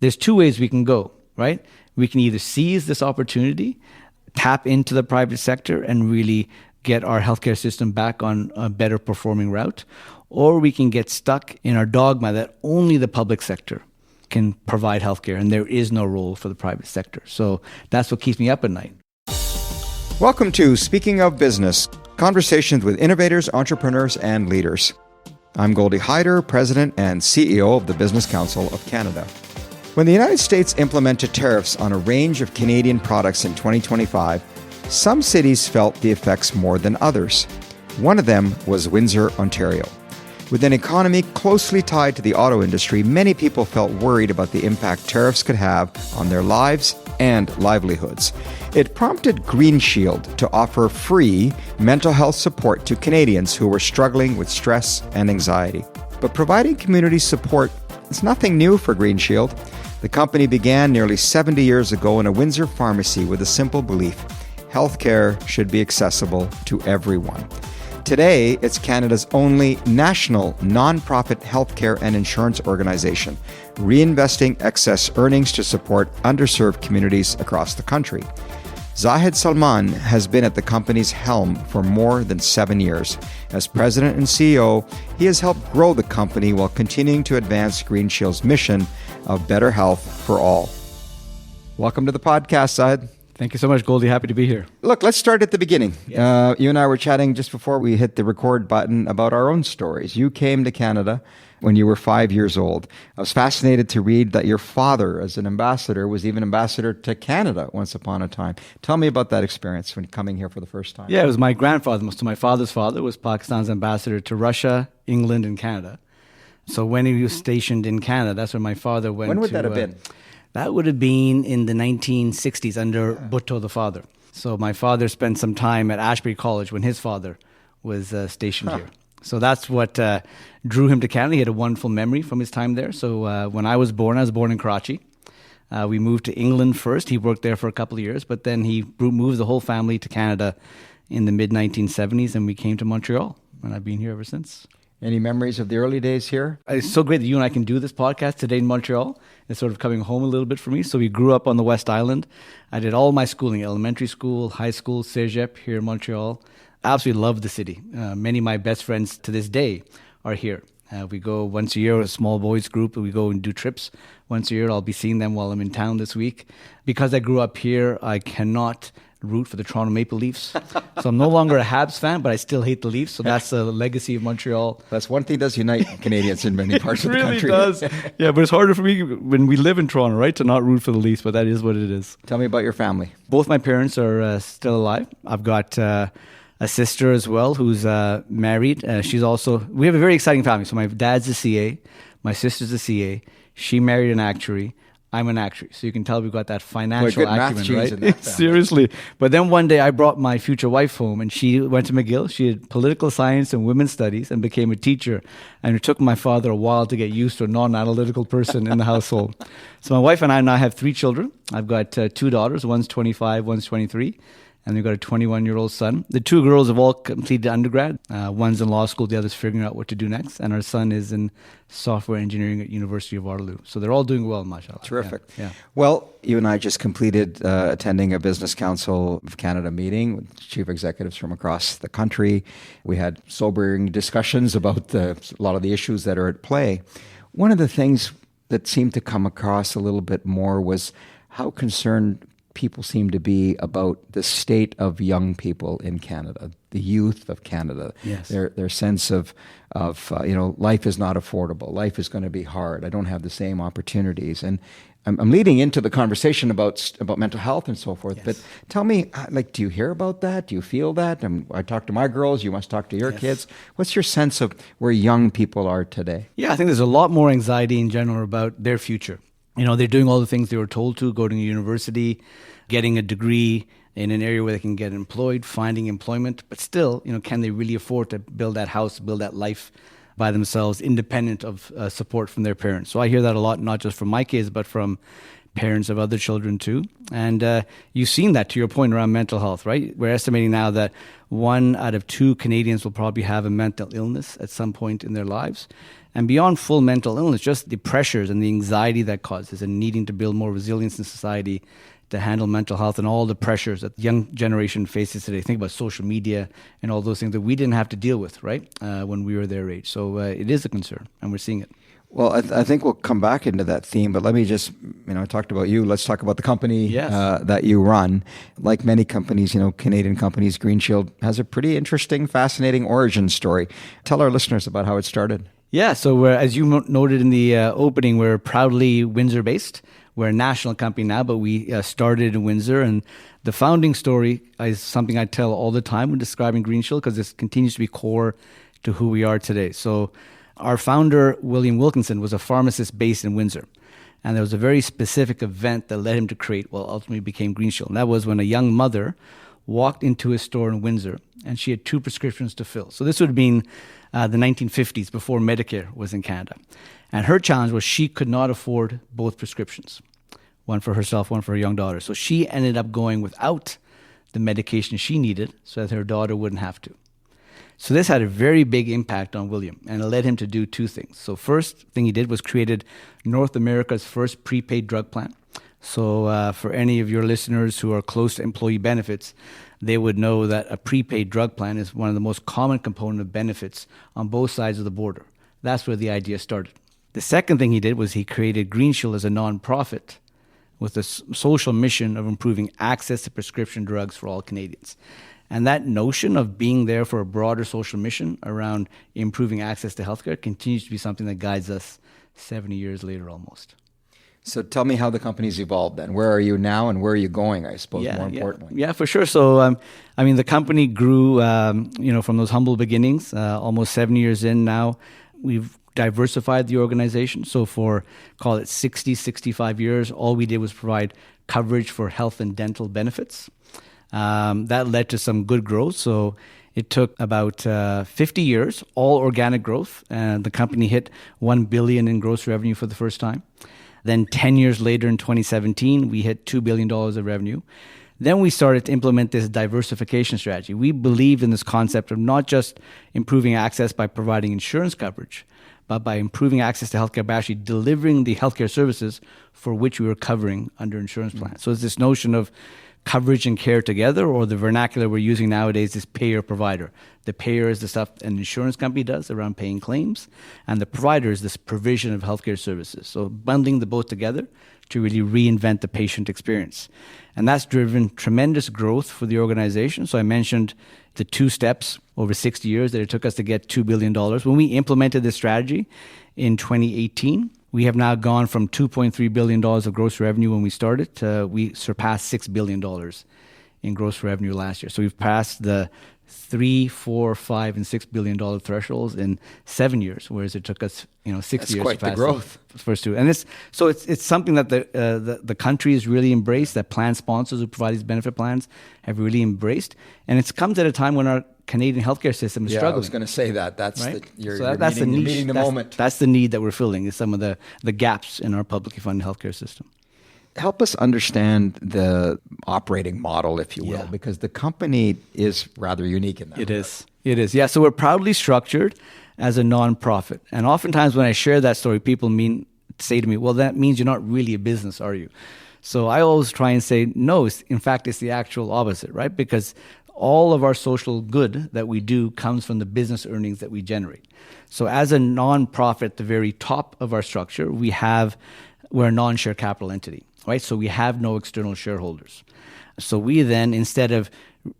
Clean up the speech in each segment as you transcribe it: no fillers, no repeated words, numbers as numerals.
There's two ways we can go, right? We can either seize this opportunity, tap into the private sector, and really get our healthcare system back on a better performing route, or we can get stuck in our dogma that only the public sector can provide healthcare and there is no role for the private sector. So that's what keeps me up at night. Welcome to Speaking of Business, conversations with innovators, entrepreneurs, and leaders. I'm Goldy Hyder, President and CEO of the Business Council of Canada. When the United States implemented tariffs on a range of Canadian products in 2025, some cities felt the effects more than others. One of them was Windsor, Ontario. With an economy closely tied to the auto industry, many people felt worried about the impact tariffs could have on their lives and livelihoods. It prompted GreenShield to offer free mental health support to Canadians who were struggling with stress and anxiety. But providing community support is nothing new for GreenShield. The company began nearly 70 years ago in a Windsor pharmacy with a simple belief: healthcare should be accessible to everyone. Today, it's Canada's only national non-profit healthcare and insurance organization, reinvesting excess earnings to support underserved communities across the country. Zahid Salman has been at the company's helm for more than 7 years. As president and CEO, he has helped grow the company while continuing to advance GreenShield's mission of better health for all. Welcome to the podcast, Zahid. Thank you so much, Goldie. Happy to be here. Look, let's start at the beginning. Yes. You and I were chatting just before we hit the record button about our own stories. You came to Canada when you were 5 years old. I was fascinated to read that your father, as an ambassador, was even ambassador to Canada once upon a time. Tell me about that experience when coming here for the first time. Yeah, it was my grandfather. So my father's father was Pakistan's ambassador to Russia, England, and Canada. So when he was stationed in Canada, that's where my father went to. When would that have been? That would have been in the 1960s under Bhutto the father. So my father spent some time at Ashbury College when his father was stationed here. So that's what drew him to Canada. He had a wonderful memory from his time there. So when I was born in Karachi. We moved to England first. He worked there for a couple of years, but then he moved the whole family to Canada in the mid-1970s, and we came to Montreal, and I've been here ever since. Any memories of the early days here? It's so great that you and I can do this podcast today in Montreal. It's sort of coming home a little bit for me. So we grew up on the West Island. I did all my schooling, elementary school, high school, Cégep here in Montreal. Absolutely love the city. Many of my best friends to this day are here. We go once a year, a small boys group, and we go and do trips once a year. I'll be seeing them while I'm in town this week. Because I grew up here, I cannot root for the Toronto Maple Leafs. So I'm no longer a Habs fan, but I still hate the Leafs. So that's the legacy of Montreal. That's one thing that does unite Canadians in many parts of the country. It really does. Yeah, but it's harder for me when we live in Toronto, right, to not root for the Leafs, but that is what it is. Tell me about your family. Both my parents are still alive. I've got a sister as well who's married. We have a very exciting family. So my dad's a CA, my sister's a CA. She married an actuary. I'm an actuary. So you can tell we've got that financial acumen, right? Seriously. But then one day I brought my future wife home, and she went to McGill. She had political science and women's studies and became a teacher. And it took my father a while to get used to a non-analytical person in the household. So my wife and I now have 3 children. I've got 2 daughters. One's 25, one's 23. And we've got a 21-year-old son. The 2 girls have all completed undergrad. One's in law school, the other's figuring out what to do next. And our son is in software engineering at University of Waterloo. So they're all doing well, mashallah. Terrific. Yeah. Well, you and I just completed attending a Business Council of Canada meeting with chief executives from across the country. We had sobering discussions about a lot of the issues that are at play. One of the things that seemed to come across a little bit more was how concerned people seem to be about the state of young people in Canada, the youth of Canada. Yes. Their sense of life is not affordable. Life is going to be hard. I don't have the same opportunities. And I'm leading into the conversation about mental health and so forth. Yes. But tell me, do you hear about that? Do you feel that? I talk to my girls. You must talk to your kids. What's your sense of where young people are today? Yeah, I think there's a lot more anxiety in general about their future. They're doing all the things they were told to, go to university, getting a degree in an area where they can get employed, finding employment. But still, can they really afford to build that house, build that life by themselves, independent of support from their parents? So I hear that a lot, not just from my kids, but from parents of other children too. And you've seen that, to your point, around mental health, right? We're estimating now that 1 out of 2 Canadians will probably have a mental illness at some point in their lives. And beyond full mental illness, just the pressures and the anxiety that causes and needing to build more resilience in society to handle mental health and all the pressures that the young generation faces today. Think about social media and all those things that we didn't have to deal with, right, when we were their age. So it is a concern, and we're seeing it. Well, I think we'll come back into that theme, but let me just, I talked about you. Let's talk about the company that you run. Like many companies, Canadian companies, GreenShield has a pretty interesting, fascinating origin story. Tell our listeners about how it started. Yeah, so as you noted in the opening, we're proudly Windsor-based. We're a national company now, but we started in Windsor. And the founding story is something I tell all the time when describing GreenShield, because this continues to be core to who we are today. So our founder, William Wilkinson, was a pharmacist based in Windsor. And there was a very specific event that led him to create what ultimately became GreenShield. And that was when a young mother walked into a store in Windsor and she had 2 prescriptions to fill. So this would have been the 1950s, before Medicare was in Canada. And her challenge was she could not afford both prescriptions, one for herself, one for her young daughter. So she ended up going without the medication she needed so that her daughter wouldn't have to. So this had a very big impact on William, and it led him to do 2 things. So first thing he did was created North America's first prepaid drug plan. So for any of your listeners who are close to employee benefits, they would know that a prepaid drug plan is one of the most common component of benefits on both sides of the border. That's where the idea started. The second thing he did was he created GreenShield as a nonprofit with a social mission of improving access to prescription drugs for all Canadians. And that notion of being there for a broader social mission around improving access to healthcare continues to be something that guides us 70 years later almost. So tell me how the company's evolved then. Where are you now and where are you going, I suppose, more importantly? Yeah, for sure. So, the company grew, from those humble beginnings, almost 7 years in now. We've diversified the organization. So for, call it 60, 65 years, all we did was provide coverage for health and dental benefits. That led to some good growth. So it took about 50 years, all organic growth, and the company hit $1 billion in gross revenue for the first time. Then 10 years later in 2017, we hit $2 billion of revenue. Then we started to implement this diversification strategy. We believed in this concept of not just improving access by providing insurance coverage, but by improving access to healthcare by actually delivering the healthcare services for which we were covering under insurance plans. So it's this notion of coverage and care together, or the vernacular we're using nowadays is payer-provider. The payer is the stuff an insurance company does around paying claims, and the provider is this provision of healthcare services. So bundling the both together to really reinvent the patient experience. And that's driven tremendous growth for the organization. So I mentioned the 2 steps over 60 years that it took us to get $2 billion. When we implemented this strategy in 2018, we have now gone from $2.3 billion of gross revenue when we started to we surpassed $6 billion in gross revenue last year. So we've passed the $3, $4, $5, and $6 billion thresholds in 7 years, whereas it took us 6 years to pass the growth. The first 2. And it's something that the country has really embraced, that plan sponsors who provide these benefit plans have really embraced. And it's comes at a time when our Canadian healthcare system is struggling. I was going to say that. That's right? That's the niche. Meeting the moment. That's the need that we're filling, is some of the gaps in our publicly funded healthcare system. Help us understand the operating model, if you will, because the company is rather unique in that. It is. Yeah, so we're proudly structured as a nonprofit. And oftentimes when I share that story, people say to me, well, that means you're not really a business, are you? So I always try and say, no, in fact, it's the actual opposite, right? Because all of our social good that we do comes from the business earnings that we generate. So as a nonprofit at the very top of our structure, we're a non-share capital entity, right? So we have no external shareholders. So we then, instead of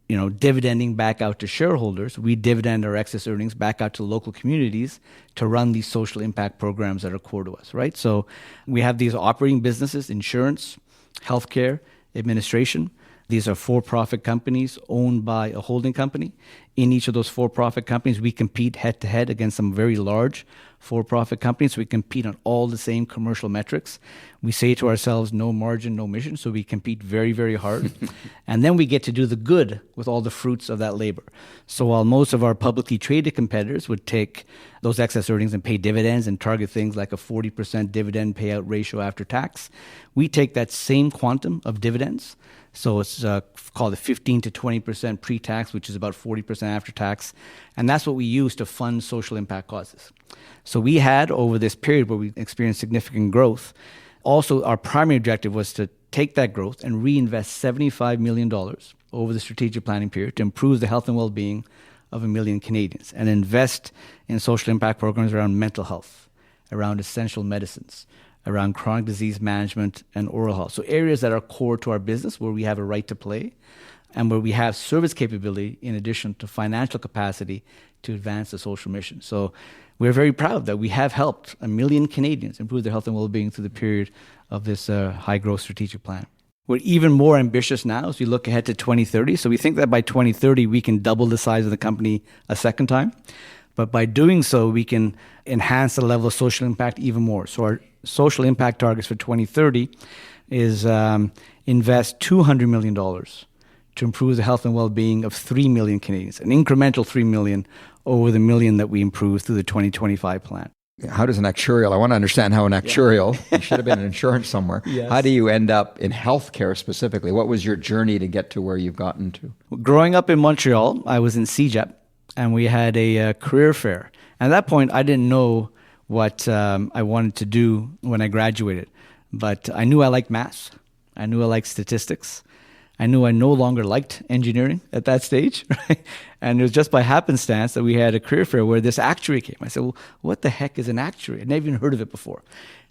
dividending back out to shareholders, we dividend our excess earnings back out to local communities to run these social impact programs that are core to us, right? So we have these operating businesses: insurance, healthcare, administration. These are for-profit companies owned by a holding company. In each of those for-profit companies, we compete head-to-head against some very large for-profit companies. We compete on all the same commercial metrics. We say to ourselves, no margin, no mission. So we compete very, very hard. And then we get to do the good with all the fruits of that labor. So while most of our publicly traded competitors would take those excess earnings and pay dividends and target things like a 40% dividend payout ratio after tax, we take that same quantum of dividends. So it's called a 15 to 20% pre-tax, which is about 40% after tax. And that's what we use to fund social impact causes. So we had, over this period where we experienced significant growth, also our primary objective was to take that growth and reinvest $75 million over the strategic planning period to improve the health and well-being of 1 million Canadians and invest in social impact programs around mental health, around essential medicines, around chronic disease management and oral health. So areas that are core to our business where we have a right to play and where we have service capability in addition to financial capacity to advance the social mission. So we're very proud that we have helped 1 million Canadians improve their health and well-being through the period of this high-growth strategic plan. We're even more ambitious now as we look ahead to 2030. So we think that by 2030, we can double the size of the company a second time. But by doing so, we can enhance the level of social impact even more. So our social impact targets for 2030 is invest $200 million to improve the health and well-being of 3 million Canadians, an incremental 3 million over the million that we improved through the 2025 plan. How does an actuarial, I want to understand how an actuarial, you should have been in insurance somewhere. Yes. How do you end up in healthcare specifically? What was your journey to get to where you've gotten to? Growing up in Montreal, I was in CEGEP, and we had a career fair. And at that point, I didn't know what I wanted to do when I graduated. But I knew I liked math. I knew I liked statistics. I knew I no longer liked engineering at that stage, right? And it was just by happenstance that we had a career fair where this actuary came. I said, well, what the heck is an actuary? I'd never even heard of it before.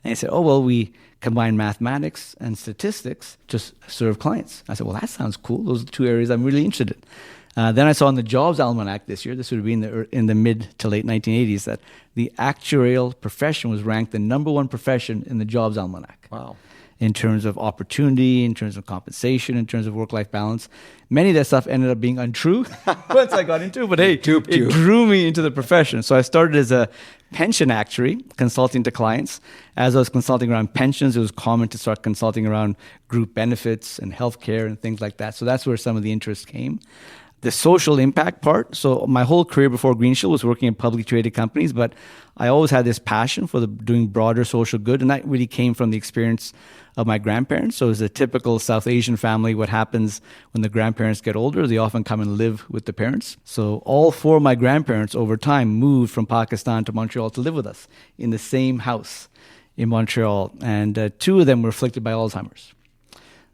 And he said, oh, well, we combine mathematics and statistics to serve clients. I said, well, that sounds cool. Those are the two areas I'm really interested in. Then I saw in the Jobs Almanac this year, this would be in the mid to late 1980s, that the actuarial profession was ranked the number one profession in the Jobs Almanac. Wow. In terms of opportunity, in terms of compensation, in terms of work-life balance. Many of that stuff ended up being untrue once I got into it, but hey, it drew me into the profession. So I started as a pension actuary, consulting to clients. As I was consulting around pensions, it was common to start consulting around group benefits and healthcare and things like that. So that's where some of the interest came. The social impact part. So my whole career before GreenShield was working in publicly traded companies, but I always had this passion for doing broader social good, and that really came from the experience of my grandparents. So as a typical South Asian family, what happens when the grandparents get older, they often come and live with the parents. So all four of my grandparents over time moved from Pakistan to Montreal to live with us in the same house in Montreal, and two of them were afflicted by Alzheimer's.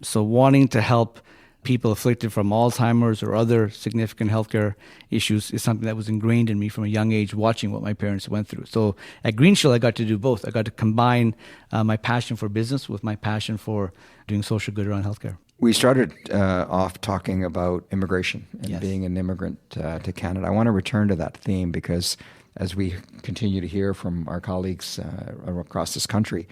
So wanting to help people afflicted from Alzheimer's or other significant healthcare issues is something that was ingrained in me from a young age, watching what my parents went through. So at GreenShield, I got to do both. I got to combine my passion for business with my passion for doing social good around healthcare. We started off talking about immigration and being an immigrant to Canada. I want to return to that theme because as we continue to hear from our colleagues across this country,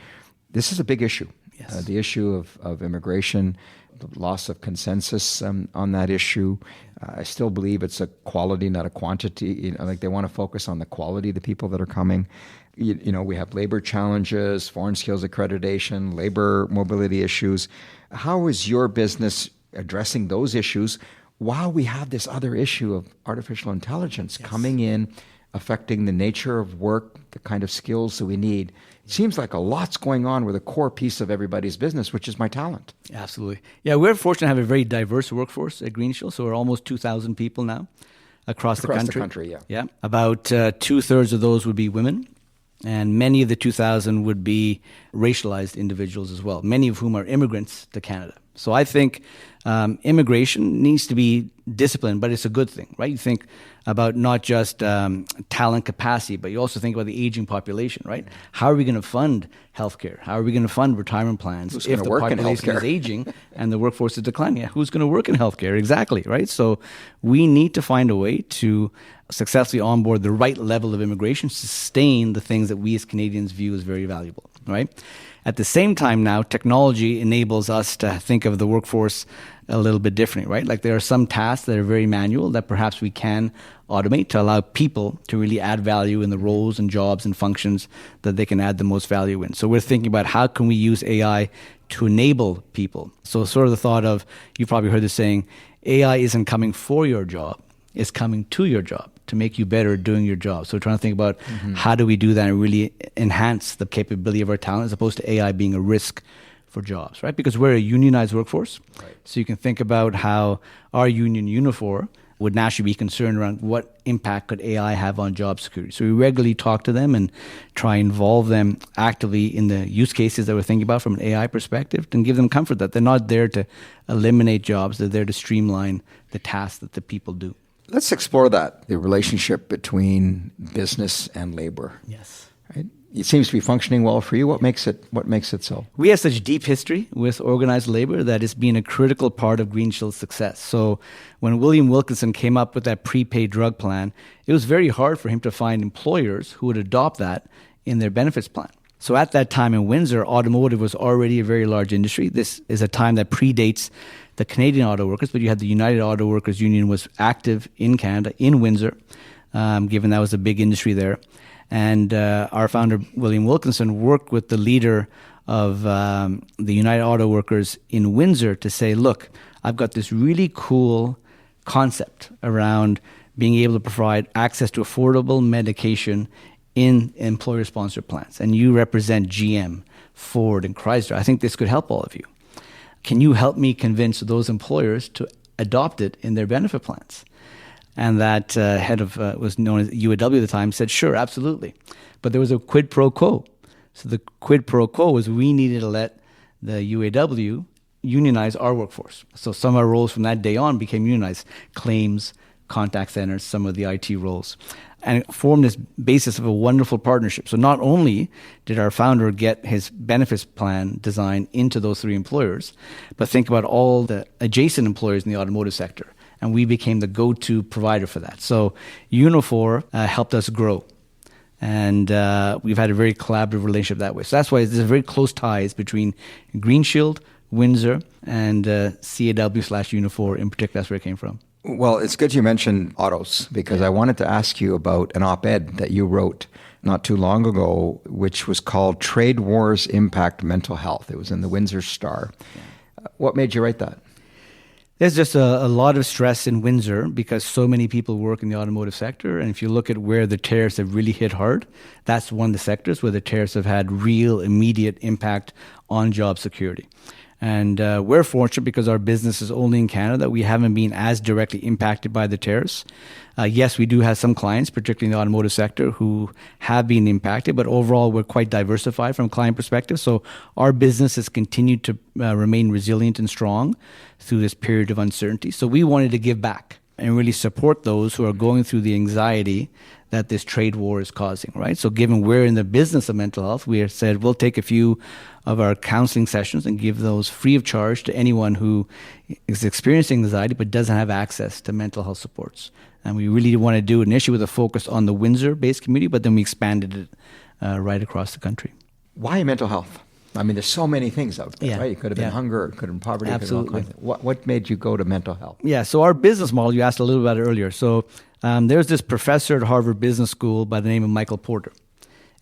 this is a big issue. Yes. The issue of immigration, the loss of consensus on that issue. I still believe it's a quality, not a quantity. Like they want to focus on the quality of the people that are coming. You know, we have labor challenges, foreign skills accreditation, labor mobility issues. How is your business addressing those issues while we have this other issue of artificial intelligence coming in, affecting the nature of work, the kind of skills that we need? It seems like a lot's going on with a core piece of everybody's business, which is my talent. Absolutely. Yeah, we're fortunate to have a very diverse workforce at GreenShield. So we're almost 2,000 people now across the country. Across the country, Yeah. About 2/3 of those would be women. And many of the 2,000 would be racialized individuals as well, many of whom are immigrants to Canada. So I think immigration needs to be disciplined, but it's a good thing, right? You think about not just talent capacity, but you also think about the aging population, right? How are we going to fund healthcare? How are we going to fund retirement plans if the population is aging and the workforce is declining? Who's going to work in healthcare? Exactly, right? So we need to find a way to successfully onboard the right level of immigration, sustain the things that we as Canadians view as very valuable, right? At the same time now, technology enables us to think of the workforce a little bit differently, right? Like there are some tasks that are very manual that perhaps we can automate to allow people to really add value in the roles and jobs and functions that they can add the most value in. So we're thinking about how can we use AI to enable people. So sort of the thought of, you've probably heard the saying, AI isn't coming for your job, it's coming to your job to make you better at doing your job. So we're trying to think about how do we do that and really enhance the capability of our talent as opposed to AI being a risk for jobs, right? Because we're a unionized workforce. Right. So you can think about how our union Unifor would naturally be concerned around what impact could AI have on job security. So we regularly talk to them and try and involve them actively in the use cases that we're thinking about from an AI perspective and give them comfort that they're not there to eliminate jobs, they're there to streamline the tasks that the people do. Let's explore that, the relationship between business and labor. Yes. Right? It seems to be functioning well for you. What makes it so? We have such deep history with organized labor that it's been a critical part of GreenShield's success. So when William Wilkinson came up with that prepaid drug plan, it was very hard for him to find employers who would adopt that in their benefits plan. So at that time in Windsor, automotive was already a very large industry. This is a time that predates the Canadian Auto Workers, but you had the United Auto Workers Union was active in Canada, in Windsor, given that was a big industry there. And our founder, William Wilkinson, worked with the leader of the United Auto Workers in Windsor to say, look, I've got this really cool concept around being able to provide access to affordable medication in employer-sponsored plans. And you represent GM, Ford, and Chrysler. I think this could help all of you. Can you help me convince those employers to adopt it in their benefit plans? And that head of, was known as UAW at the time, said, sure, absolutely. But there was a quid pro quo. So the quid pro quo was we needed to let the UAW unionize our workforce. So some of our roles from that day on became unionized. Claims, contact centers, some of the IT roles. And it formed this basis of a wonderful partnership. So not only did our founder get his benefits plan design into those three employers, but think about all the adjacent employers in the automotive sector. And we became the go-to provider for that. So Unifor helped us grow. And we've had a very collaborative relationship that way. So that's why there's very close ties between GreenShield, Windsor, and CAW/Unifor in particular. That's where it came from. Well, it's good you mentioned autos because I wanted to ask you about an op-ed that you wrote not too long ago, which was called Trade Wars Impact Mental Health. It was in the Windsor Star. Yeah. What made you write that? There's just a lot of stress in Windsor because so many people work in the automotive sector. And if you look at where the tariffs have really hit hard, that's one of the sectors where the tariffs have had real immediate impact on job security. And we're fortunate because our business is only in Canada. We haven't been as directly impacted by the tariffs. Yes, we do have some clients, particularly in the automotive sector, who have been impacted, but overall we're quite diversified from a client perspective. So our business has continued to remain resilient and strong through this period of uncertainty. So we wanted to give back and really support those who are going through the anxiety that this trade war is causing, right? So given we're in the business of mental health, we have said we'll take a few of our counseling sessions and give those free of charge to anyone who is experiencing anxiety but doesn't have access to mental health supports. And we really want to do it initially with a focus on the Windsor-based community, but then we expanded it right across the country. Why mental health? I mean, there's so many things out there, right? It could have been hunger, it could have been poverty, Absolutely. It could have been all kinds of, what made you go to mental health? Yeah, so our business model, you asked a little about it earlier. So there's this professor at Harvard Business School by the name of Michael Porter.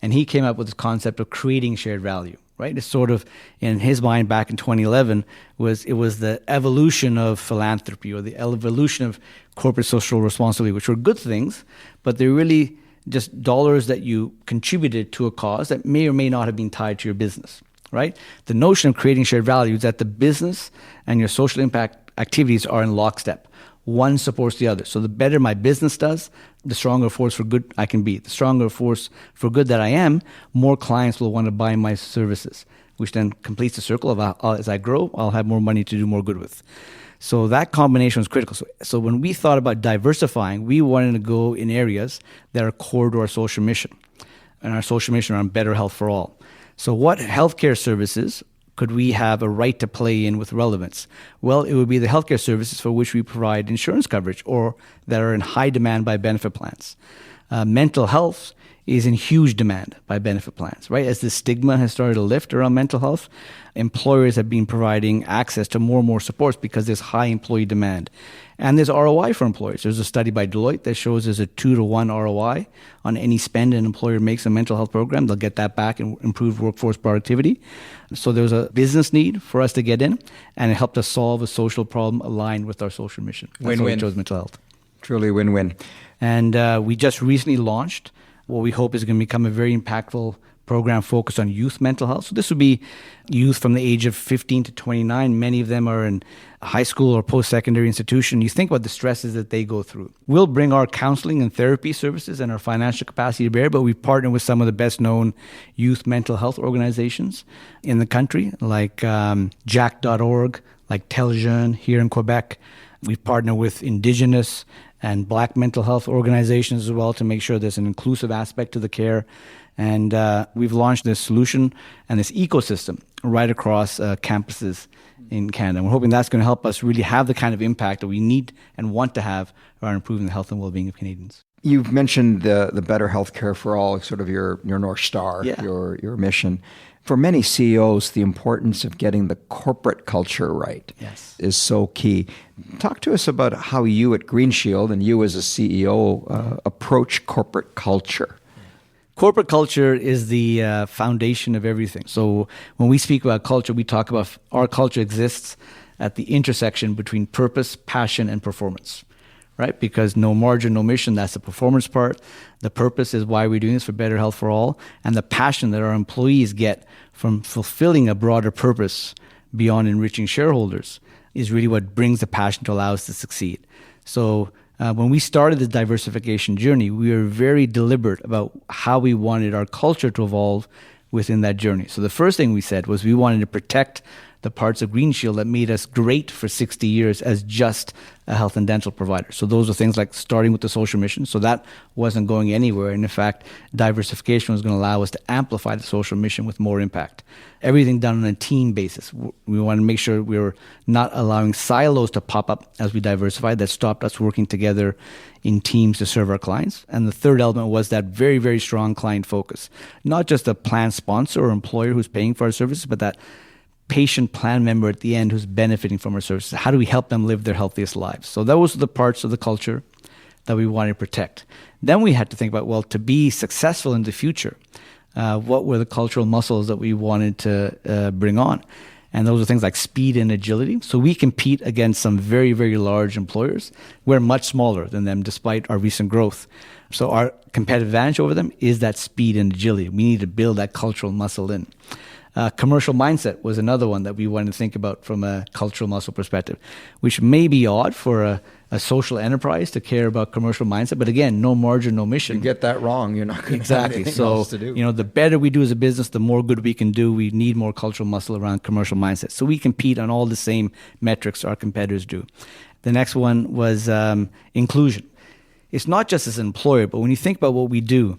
And he came up with this concept of creating shared value, right? It's sort of, in his mind back in 2011, it was the evolution of philanthropy or the evolution of corporate social responsibility, which were good things, but they're really just dollars that you contributed to a cause that may or may not have been tied to your business, right? The notion of creating shared value is that the business and your social impact activities are in lockstep. One supports the other. So the better my business does, the stronger force for good I can be. The stronger force for good that I am, more clients will want to buy my services, which then completes the circle of as I grow, I'll have more money to do more good with. So that combination was critical. So when we thought about diversifying, we wanted to go in areas that are core to our social mission. And our social mission around better health for all. So what healthcare services could we have a right to play in with relevance? Well, it would be the healthcare services for which we provide insurance coverage or that are in high demand by benefit plans. Mental health is in huge demand by benefit plans, right? As the stigma has started to lift around mental health, employers have been providing access to more and more supports because there's high employee demand. And there's ROI for employers. There's a study by Deloitte that shows there's a 2-to-1 ROI on any spend an employer makes in a mental health program. They'll get that back and improve workforce productivity. So there was a business need for us to get in, and it helped us solve a social problem aligned with our social mission. That's why we chose mental health. Truly win-win. And we just recently launched what we hope is going to become a very impactful program focused on youth mental health. So this would be youth from the age of 15 to 29. Many of them are in a high school or post-secondary institution. You think about the stresses that they go through. We'll bring our counseling and therapy services and our financial capacity to bear, but we partner with some of the best-known youth mental health organizations in the country, like Jack.org, like Tel Jeune here in Quebec. We partner with Indigenous and Black mental health organizations as well to make sure there's an inclusive aspect to the care. And we've launched this solution and this ecosystem right across campuses in Canada. We're hoping that's going to help us really have the kind of impact that we need and want to have around improving the health and well-being of Canadians. You've mentioned the better healthcare for all, sort of your North Star, your mission. For many CEOs, the importance of getting the corporate culture right is so key. Talk to us about how you at GreenShield and you as a CEO approach corporate culture. Corporate culture is the foundation of everything. So when we speak about culture, we talk about our culture exists at the intersection between purpose, passion, and performance, right? Because no margin, no mission, that's the performance part. The purpose is why we're doing this, for better health for all. And the passion that our employees get from fulfilling a broader purpose beyond enriching shareholders is really what brings the passion to allow us to succeed. So when we started the diversification journey, we were very deliberate about how we wanted our culture to evolve within that journey. So the first thing we said was we wanted to protect the parts of GreenShield that made us great for 60 years as just a health and dental provider. So those are things like starting with the social mission. So that wasn't going anywhere. And in fact, diversification was going to allow us to amplify the social mission with more impact. Everything done on a team basis. We wanted to make sure we were not allowing silos to pop up as we diversified. That stopped us working together in teams to serve our clients. And the third element was that very, very strong client focus. Not just a plan sponsor or employer who's paying for our services, but that patient plan member at the end who's benefiting from our services. How do we help them live their healthiest lives? So those are the parts of the culture that we wanted to protect. Then we had to think about, well, to be successful in the future, what were the cultural muscles that we wanted to bring on? And those are things like speed and agility. So we compete against some very, very large employers. We're much smaller than them despite our recent growth. So our competitive advantage over them is that speed and agility. We need to build that cultural muscle in. Commercial mindset was another one that we wanted to think about from a cultural muscle perspective, which may be odd for a social enterprise to care about commercial mindset. But again, no margin, no mission. You get that wrong, you're not going to have anything else to do. The better we do as a business, the more good we can do. We need more cultural muscle around commercial mindset. So we compete on all the same metrics our competitors do. The next one was inclusion. It's not just as an employer, but when you think about what we do,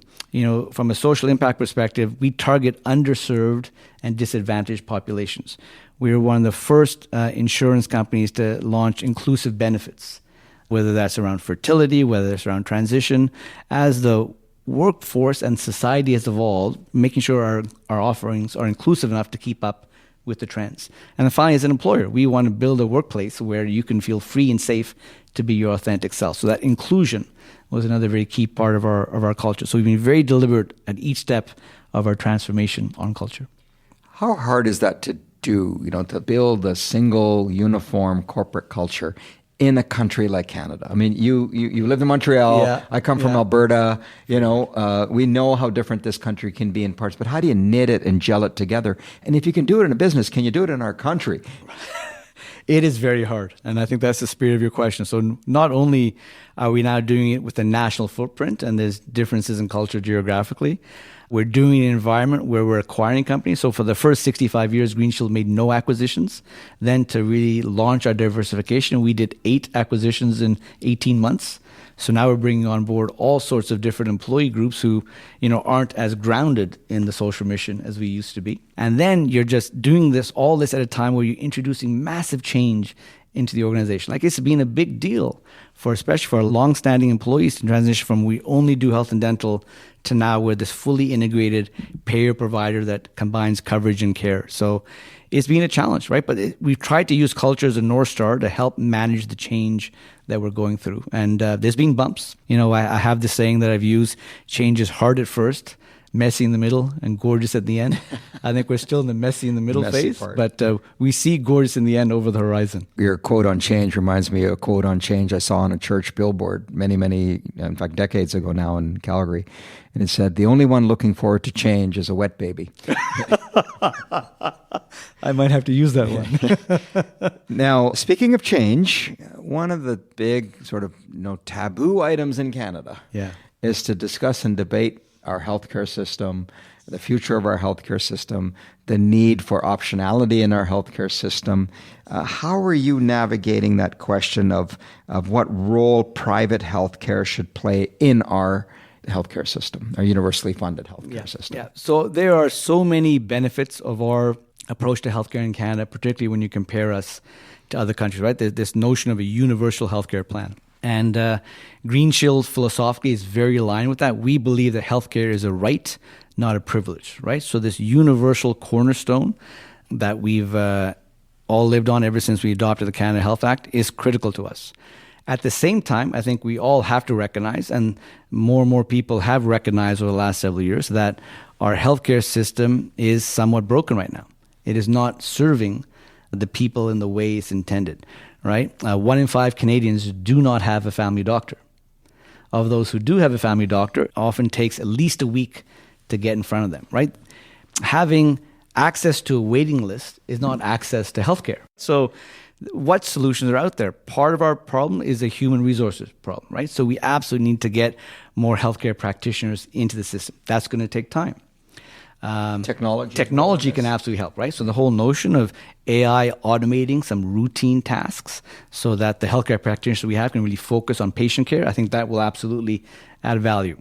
from a social impact perspective, we target underserved and disadvantaged populations. We were one of the first insurance companies to launch inclusive benefits, whether that's around fertility, whether that's around transition. As the workforce and society has evolved, making sure our offerings are inclusive enough to keep up with the trends. And then finally, as an employer, we want to build a workplace where you can feel free and safe to be your authentic self. So that inclusion was another very key part of our culture. So we've been very deliberate at each step of our transformation on culture. How hard is that to do, to build a single uniform corporate culture in a country like Canada? I mean, you lived in Montreal. I come from Alberta. We know how different this country can be in parts, but how do you knit it and gel it together? And if you can do it in a business, can you do it in our country? It is very hard. And I think that's the spirit of your question. So not only are we now doing it with a national footprint and there's differences in culture geographically, we're doing an environment where we're acquiring companies. So for the first 65 years, GreenShield made no acquisitions. Then to really launch our diversification, we did 8 acquisitions in 18 months. So now we're bringing on board all sorts of different employee groups who, aren't as grounded in the social mission as we used to be. And then you're just doing all this at a time where you're introducing massive change into the organization. Like, it's been a big deal especially for our long-standing employees to transition from we only do health and dental to now we're this fully integrated payer provider that combines coverage and care. So it's been a challenge, right? But we've tried to use culture as a North Star to help manage the change that we're going through. And there's been bumps. I have this saying that I've used: change is hard at first, messy in the middle and gorgeous at the end. I think we're still in the messy in the middle phase, part. but we see gorgeous in the end over the horizon. Your quote on change reminds me of a quote on change I saw on a church billboard many, in fact, decades ago now in Calgary. And it said, "The only one looking forward to change is a wet baby." I might have to use that one. Now, speaking of change, one of the big sort of taboo items in Canada is to discuss and debate our healthcare system, the future of our healthcare system, the need for optionality in our healthcare system. How are you navigating that question of what role private healthcare should play in our healthcare system, our universally funded healthcare system? Yeah. So there are so many benefits of our approach to healthcare in Canada, particularly when you compare us to other countries, right? There's this notion of a universal healthcare plan. And GreenShield philosophically is very aligned with that. We believe that healthcare is a right, not a privilege, right? So this universal cornerstone that we've all lived on ever since we adopted the Canada Health Act is critical to us. At the same time, I think we all have to recognize, and more and more people have recognized over the last several years, that our healthcare system is somewhat broken right now. It is not serving the people in the way it's intended, right? 1 in 5 Canadians do not have a family doctor. Of those who do have a family doctor, it often takes at least a week to get in front of them, right? Having access to a waiting list is not access to healthcare. So what solutions are out there? Part of our problem is a human resources problem, right? So we absolutely need to get more healthcare practitioners into the system. That's going to take time. Technology can absolutely help, right? So the whole notion of AI automating some routine tasks so that the healthcare practitioners we have can really focus on patient care, I think that will absolutely add value.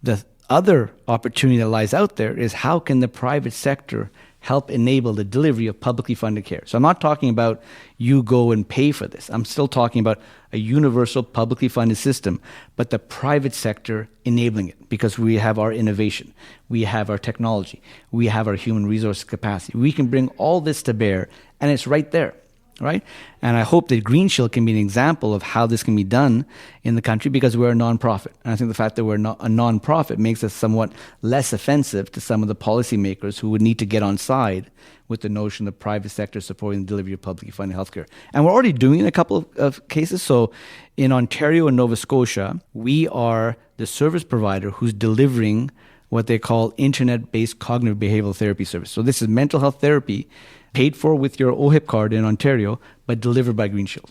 The other opportunity that lies out there is how can the private sector help enable the delivery of publicly funded care. So I'm not talking about you go and pay for this. I'm still talking about a universal publicly funded system, but the private sector enabling it because we have our innovation, we have our technology, we have our human resource capacity. We can bring all this to bear and it's right there, right? And I hope that GreenShield can be an example of how this can be done in the country because we're a nonprofit. And I think the fact that we're not a nonprofit makes us somewhat less offensive to some of the policymakers who would need to get on side with the notion of private sector supporting the delivery of publicly funded healthcare. And we're already doing it in a couple of cases. So in Ontario and Nova Scotia, we are the service provider who's delivering what they call internet-based cognitive behavioral therapy service. So this is mental health therapy paid for with your OHIP card in Ontario, but delivered by GreenShield.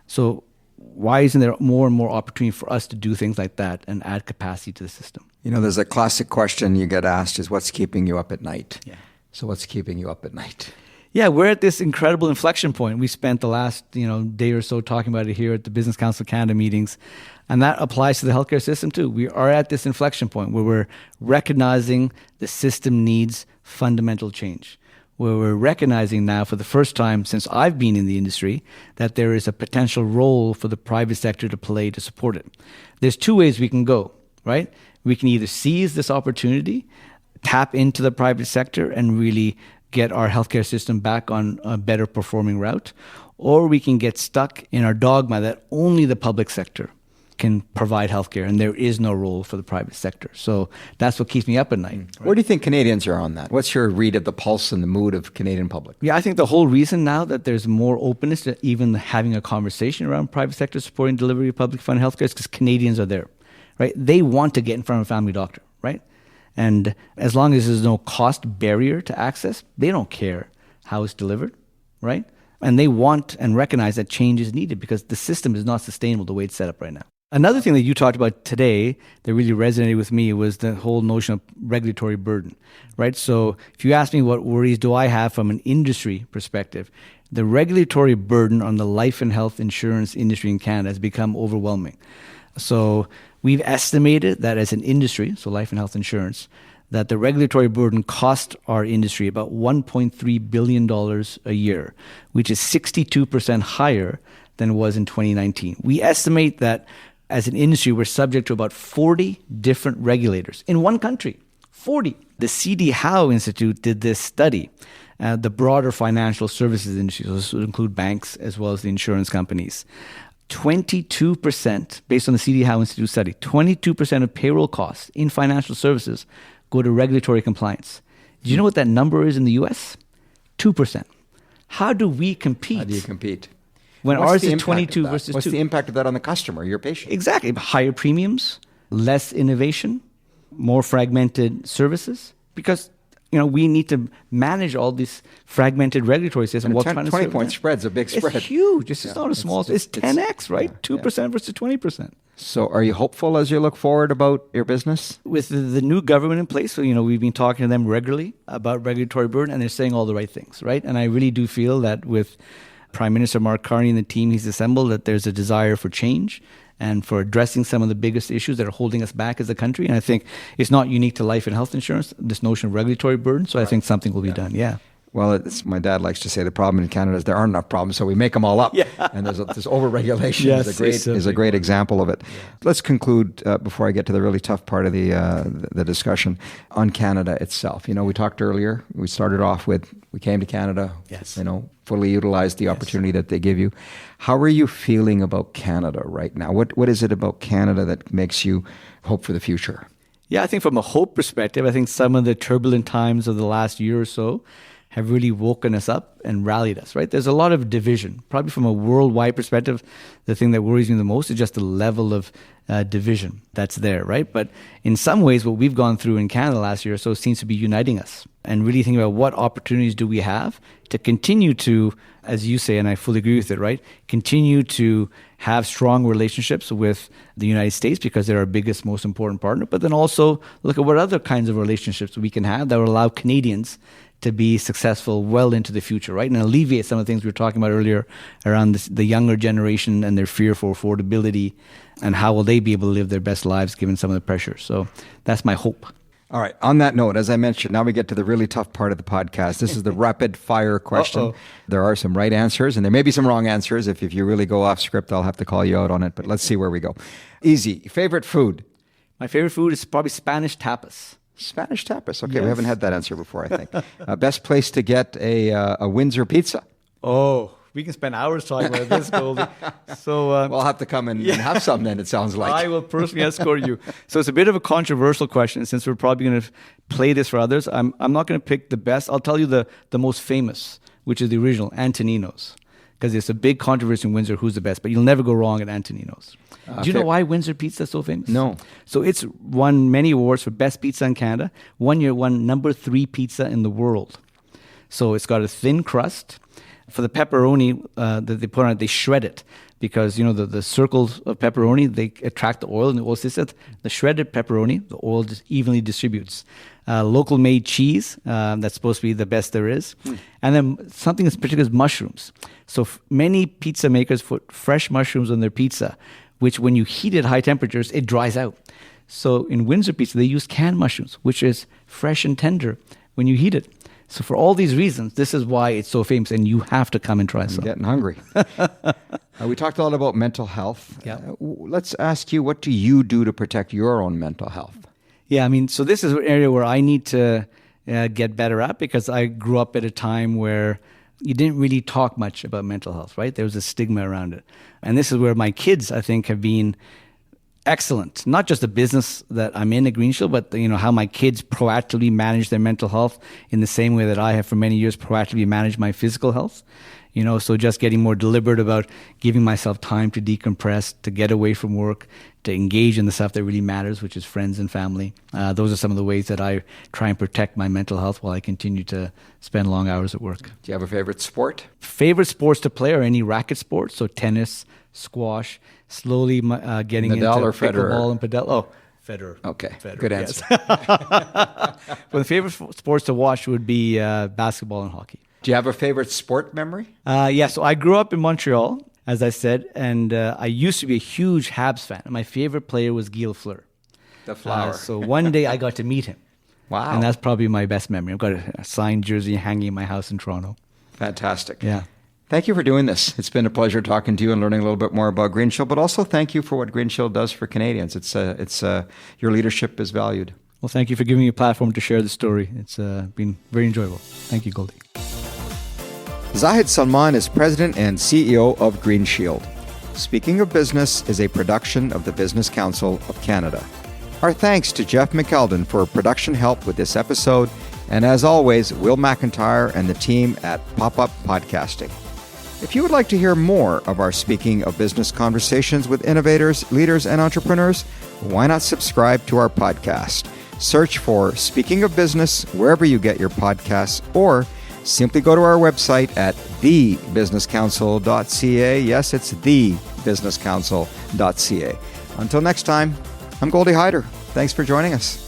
So why isn't there more and more opportunity for us to do things like that and add capacity to the system? There's a classic question you get asked is, what's keeping you up at night? Yeah. So what's keeping you up at night? Yeah, we're at this incredible inflection point. We spent the last day or so talking about it here at the Business Council of Canada meetings, and that applies to the healthcare system too. We are at this inflection point where we're recognizing the system needs fundamental change, where we're recognizing now for the first time since I've been in the industry that there is a potential role for the private sector to play to support it. There's 2 ways we can go, right? We can either seize this opportunity, tap into the private sector and really get our healthcare system back on a better performing route, or we can get stuck in our dogma that only the public sector can provide healthcare and there is no role for the private sector. So that's what keeps me up at night. Right? Where do you think Canadians are on that? What's your read of the pulse and the mood of Canadian public? Yeah, I think the whole reason now that there's more openness to even having a conversation around private sector supporting delivery of public funded healthcare is because Canadians are there, right? They want to get in front of a family doctor, right? And as long as there's no cost barrier to access, they don't care how it's delivered, right? And they want and recognize that change is needed because the system is not sustainable the way it's set up right now. Another thing that you talked about today that really resonated with me was the whole notion of regulatory burden, right? So if you ask me what worries do I have from an industry perspective, the regulatory burden on the life and health insurance industry in Canada has become overwhelming. So we've estimated that as an industry, so life and health insurance, that the regulatory burden cost our industry about $1.3 billion a year, which is 62% higher than it was in 2019. We estimate that as an industry, we're subject to about 40 different regulators in one country. 40. The C.D. Howe Institute did this study, the broader financial services industry, so this would include banks as well as the insurance companies. 22%, based on the C.D. Howe Institute study, 22% of payroll costs in financial services go to regulatory compliance. Do you know what that number is in the US? 2%. How do we compete? How do you compete? When What's ours the is impact 22 of that? versus What's 2. the impact of that on the customer, your patient? Exactly. Higher premiums, less innovation, more fragmented services. Because, we need to manage all these fragmented regulatory systems. And a 20-point spread's a big spread. It's huge. It's not a small. It's 10x, right? 2% versus 20%. So are you hopeful as you look forward about your business? With the new government in place, so, we've been talking to them regularly about regulatory burden, and they're saying all the right things, right? And I really do feel that with Prime Minister Mark Carney and the team he's assembled, that there's a desire for change and for addressing some of the biggest issues that are holding us back as a country. And I think it's not unique to life and health insurance, this notion of regulatory burden. So I think something will be done, Well, my dad likes to say the problem in Canada is there aren't enough problems, so we make them all up. Yeah. And there's this over-regulation is a great example of it. Yeah. Let's conclude before I get to the really tough part of the discussion on Canada itself. We talked earlier. We started off with we came to Canada. Yes. Fully utilized the opportunity that they give you. How are you feeling about Canada right now? What is it about Canada that makes you hope for the future? Yeah, I think from a hope perspective, I think some of the turbulent times of the last year or so have really woken us up and rallied us, right? There's a lot of division. Probably from a worldwide perspective, the thing that worries me the most is just the level of division that's there, right? But in some ways, what we've gone through in Canada last year or so seems to be uniting us and really thinking about what opportunities do we have to continue to, as you say, and I fully agree with it, right? Continue to have strong relationships with the United States because they're our biggest, most important partner, but then also look at what other kinds of relationships we can have that will allow Canadians to be successful well into the future, right? And alleviate some of the things we were talking about earlier around the younger generation and their fear for affordability and how will they be able to live their best lives given some of the pressures. So that's my hope. All right. On that note, as I mentioned, now we get to the really tough part of the podcast. This is the rapid fire question. Uh-oh. There are some right answers and there may be some wrong answers. If you really go off script, I'll have to call you out on it, but let's see where we go. Easy. Favorite food? My favorite food is probably Spanish tapas. Spanish tapas. Okay, Yes. We haven't had that answer before, I think. Best place to get a Windsor Pizza? Oh, we can spend hours talking about this, Goldy. So We'll have to come and have some then, it sounds like. I will personally escort you. So it's a bit of a controversial question since we're probably going to play this for others. I'm not going to pick the best. I'll tell you the most famous, which is the original, Antonino's. Because it's a big controversy in Windsor who's the best, but you'll never go wrong at Antonino's. Do you know why Windsor Pizza is so famous? No. So it's won many awards for best pizza in Canada. 1 year it won number 3 pizza in the world. So it's got a thin crust. For the pepperoni that they put on it, they shred it because, the circles of pepperoni, they attract the oil and the oil sits at the shredded pepperoni, the oil just evenly distributes. Local made cheese, that's supposed to be the best there is. And then something as particular as mushrooms. So many pizza makers put fresh mushrooms on their pizza, which when you heat it at high temperatures, it dries out. So in Windsor Pizza, they use canned mushrooms, which is fresh and tender when you heat it. So for all these reasons, this is why it's so famous, and you have to come and try some. I'm getting hungry. We talked a lot about mental health. Yeah. Let's ask you, what do you do to protect your own mental health? Yeah, so this is an area where I need to get better at because I grew up at a time where you didn't really talk much about mental health, right? There was a stigma around it. And this is where my kids, I think, have been excellent. Not just the business that I'm in at GreenShield, but how my kids proactively manage their mental health in the same way that I have for many years proactively managed my physical health. So just getting more deliberate about giving myself time to decompress, to get away from work, to engage in the stuff that really matters, which is friends and family. Those are some of the ways that I try and protect my mental health while I continue to spend long hours at work. Do you have a favorite sport? Favorite sports to play are any racket sports, so tennis, squash, slowly getting Nadal into or Federer? pickleball and padel. Oh, Federer. Okay, Federer, good answer. Yes. Well, the favorite sports to watch would be basketball and hockey. Do you have a favorite sport memory? Yeah, so I grew up in Montreal, as I said, and I used to be a huge Habs fan. And my favorite player was Guy Lafleur. The flower. So one day I got to meet him. Wow. And that's probably my best memory. I've got a signed jersey hanging in my house in Toronto. Fantastic. Yeah. Thank you for doing this. It's been a pleasure talking to you and learning a little bit more about GreenShield, but also thank you for what GreenShield does for Canadians. Your leadership is valued. Well, thank you for giving me a platform to share the story. It's been very enjoyable. Thank you, Goldy. Zahid Salman is President and CEO of GreenShield. Speaking of Business is a production of the Business Council of Canada. Our thanks to Jeff McKeldin for production help with this episode, and as always, Will McIntyre and the team at Pop-Up Podcasting. If you would like to hear more of our Speaking of Business conversations with innovators, leaders, and entrepreneurs, why not subscribe to our podcast? Search for Speaking of Business wherever you get your podcasts, or simply go to our website at thebusinesscouncil.ca. Yes, it's thebusinesscouncil.ca. Until next time, I'm Goldy Hyder. Thanks for joining us.